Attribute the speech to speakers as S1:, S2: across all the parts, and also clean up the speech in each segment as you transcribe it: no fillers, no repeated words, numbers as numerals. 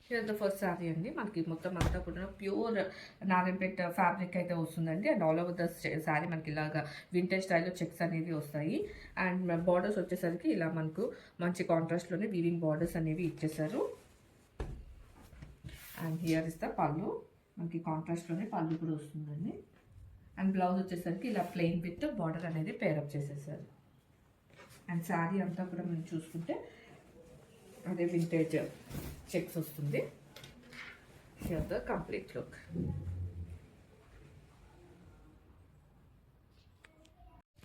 S1: Here the first sari అండి. మనకి మొత్తం అంతా కూడా ప్యూర్ నారాయణపేట ఫ్యాబ్రిక్ అయితే వస్తుందండి. And all over the sari మనకి ఇలాగా వింటేజ్ స్టైల్లో చెక్స్ అనేవి వస్తాయి. అండ్ బార్డర్స్ వచ్చేసరికి ఇలా మనకు మంచి కాంట్రాస్ట్లోనే వీవింగ్ బార్డర్స్ అనేవి ఇచ్చేసారు. అండ్ హియర్ ఇస్ ద పళ్ళు. మనకి కాంట్రాస్ట్లోనే పళ్ళు కూడా వస్తుందండి. అండ్ బ్లౌజ్ వచ్చేసరికి ఇలా ప్లెయిన్ విత్ బార్డర్ అనేది పేరప్ చేసేసారు. అండ్ శారీ అంతా కూడా మనం చూసుకుంటే అదే వింటేజ్ చెక్స్ వస్తుంది. Here the complete look.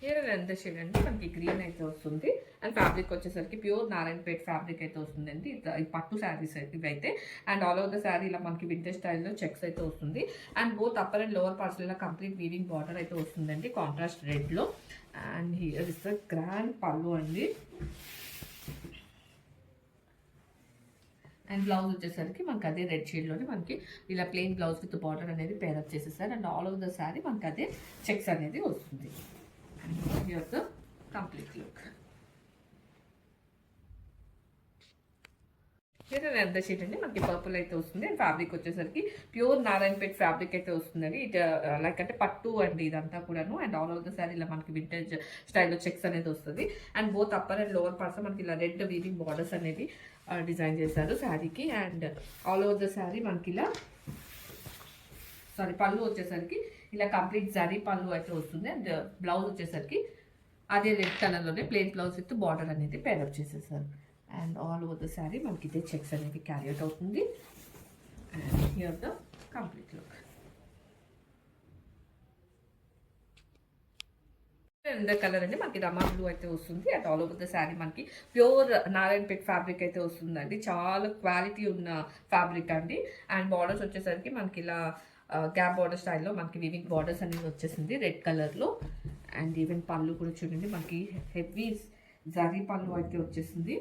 S1: Here ఎంత షేడ్ అండి మనకి గ్రీన్ అయితే వస్తుంది. అండ్ ఫ్యాబ్రిక్ వచ్చేసరికి ప్యూర్ నారాయణపేట్ ఫ్యాబ్రిక్ అయితే వస్తుందండి. ఈ పట్టు శారీస్ ఇవి అయితే. And all over the sari ఇలా మనకి వింటేజ్ స్టైల్లో చెక్స్ అయితే వస్తుంది. And both upper and lower parts ఇలా కంప్లీట్ వీవింగ్ బార్డర్ అయితే వస్తుందండి contrast రెడ్లో. And here is the grand పళ్ళు అండి. అండ్ బ్లౌజ్ వచ్చేసరికి మనకి అదే రెడ్ షేడ్లోనే మనకి ఇలా ప్లెయిన్ బ్లౌజ్ విత్ బార్డర్ అనేది పేరప్ చేసేసారు. And all over the sari మనకి అదే చెక్స్ అనేది వస్తుంది. And here the complete look. Here ఎంత షీట్ అండి మనకి పర్పుల్ అయితే వస్తుంది. అండ్ ఫ్యాబ్రిక్ వచ్చేసరికి ప్యూర్ నారాయణపేట్ ఫ్యాబ్రిక్ అయితే వస్తుందండి. ఇట్ లైక్ అంటే పట్టు అండి ఇదంతా కూడాను. And all over the sari ఇలా మనకి వింటేజ్ స్టైల్లో చెక్స్ అనేది వస్తుంది. And both upper and lower parts మనకి ఇలా రెడ్ వీవింగ్ బార్డర్స్ అనేది డిజైన్ చేశారు శారీకి. And all over the sari మనకి ఇలా పళ్ళు వచ్చేసరికి ఇలా కంప్లీట్ జరీ పళ్ళు అయితే వస్తుంది. అండ్ బ్లౌజ్ వచ్చేసరికి అదే రెడ్ కలర్లోనే ప్లెయిన్ బ్లౌజ్ విత్ బార్డర్ అనేది పేరప్ చేసేసారు. And all over the sari మనకి ఇదే చెక్స్ అనేది క్యారీ అవుట్ అవుతుంది. And here the complete look. ఎంత కలర్ అండి మనకి రమా బ్లూ అయితే వస్తుంది. And all over the sari మనకి ప్యూర్ నారాయణపేట్ ఫ్యాబ్రిక్ అయితే వస్తుందండి. చాలా క్వాలిటీ ఉన్న ఫ్యాబ్రిక్ అండి. అండ్ బార్డర్స్ వచ్చేసరికి మనకి ఇలా గ్యాప్ బార్డర్ స్టైల్లో మనకి వివింగ్ బార్డర్స్ అనేది వచ్చేసింది రెడ్ కలర్లో. అండ్ ఈవెన్ పళ్ళు కూడా చూడండి మనకి హెవీ జరీ పళ్ళు అయితే వచ్చేసింది.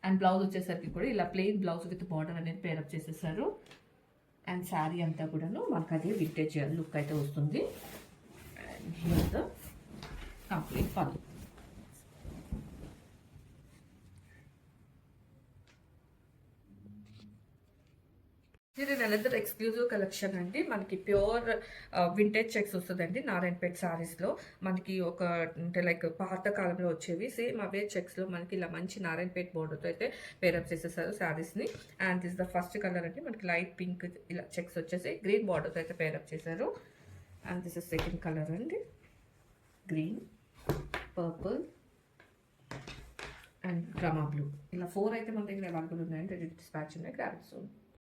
S1: అండ్ బ్లౌజ్ వచ్చేసరికి కూడా ఇలా ప్లెయిన్ బ్లౌజ్ విత్ బార్డర్ అనేది పేరప్ చేసేసారు. అండ్ శారీ అంతా కూడాను మనకు అదే వింటేజ్ లుక్ అయితే వస్తుంది. అండ్ హియర్ ద కంప్లీట్ పళ్ళు. ఇది అనదర్ ఎక్స్క్లూజివ్ కలెక్షన్ అండి. మనకి ప్యూర్ వింటేజ్ చెక్స్ వస్తుందండి నారాయణపేట్ శారీస్లో. మనకి ఒక అంటే లైక్ పాత కాలంలో వచ్చేవి సేమ్ అవే చెక్స్లో మనకి ఇలా మంచి నారాయణపేట్ బోర్డర్తో అయితే పేరప్ చేసేసారు శారీస్ని. And this the first colour అండి మనకి లైట్ పింక్ ఇలా చెక్స్ వచ్చేసి గ్రీన్ బార్డర్తో అయితే పేరప్ చేశారు. And this is second colour అండి గ్రీన్, పర్పుల్ అండ్ రమా బ్లూ. ఇలా 4 అయితే మన దగ్గర అవైలబుల్ ఉన్నాయండి. రెడీ టు డిస్పాచ్ ఉన్నాయి. Grab soon.